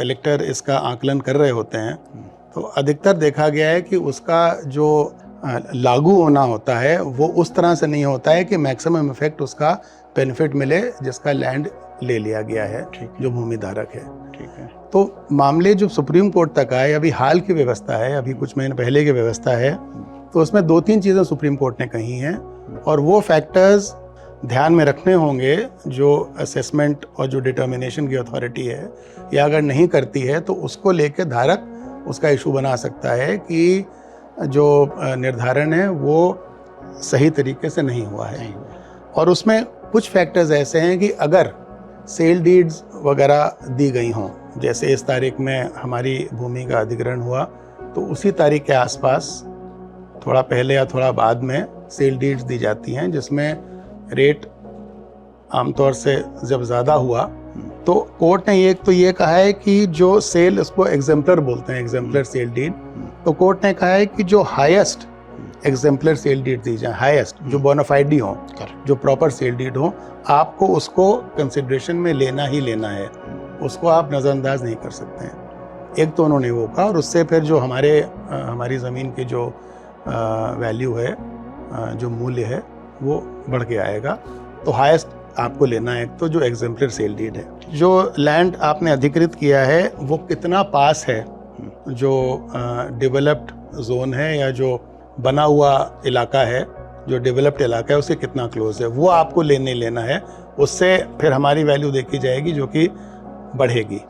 Collector इसका आकलन कर रहे होते हैं तो अधिकतर देखा गया है कि उसका जो लागू होना होता है वो उस तरह से नहीं होता है कि मैक्सिमम इफेक्ट उसका बेनिफिट मिले जिसका लैंड ले लिया गया है, जो भूमि धारक है। ठीक है। तो मामले जो सुप्रीम कोर्ट तक आए, अभी हाल की व्यवस्था है, अभी कुछ महीने पहले की व्यवस्था है, तो उसमें 2-3 चीज़ें सुप्रीम कोर्ट ने कही हैं और वो फैक्टर्स ध्यान में रखने होंगे जो असेसमेंट और जो डिटर्मिनेशन की अथॉरिटी है या अगर नहीं करती है तो उसको लेके धारक उसका इशू बना सकता है कि जो निर्धारण है वो सही तरीके से नहीं हुआ है। और उसमें कुछ फैक्टर्स ऐसे हैं कि अगर सेल डीड्स वगैरह दी गई हों, जैसे इस तारीख में हमारी भूमि का अधिग्रहण हुआ तो उसी तारीख के आसपास थोड़ा पहले या थोड़ा बाद में सेल डीड्स दी जाती हैं जिसमें रेट आमतौर से जब ज़्यादा हुआ तो कोर्ट ने ये कहा है कि जो सेल, उसको एग्जेम्पलर बोलते हैं, एग्जेम्पलर सेल डीड, तो कोर्ट ने कहा है कि जो हाईएस्ट एग्जेम्पलर सेल डीड दी जाए, हाईएस्ट जो बोनाफाइड हो, जो प्रॉपर सेल डीड हो, आपको उसको कंसिडरेशन में लेना ही लेना है, उसको आप नज़रअंदाज नहीं कर सकते हैं। एक तो उन्होंने वो कहा और उससे फिर जो हमारी ज़मीन की जो वैल्यू है, जो मूल्य है वो बढ़ के आएगा। तो हाईएस्ट आपको लेना है एक तो जो एग्जेम्पलर सेल डीड है। जो लैंड आपने अधिकृत किया है वो कितना पास है जो डेवलप्ड जोन है या जो बना हुआ इलाका है, जो डेवलप्ड इलाका है उससे कितना क्लोज है, वो आपको लेना है। उससे फिर हमारी वैल्यू देखी जाएगी जो कि बढ़ेगी।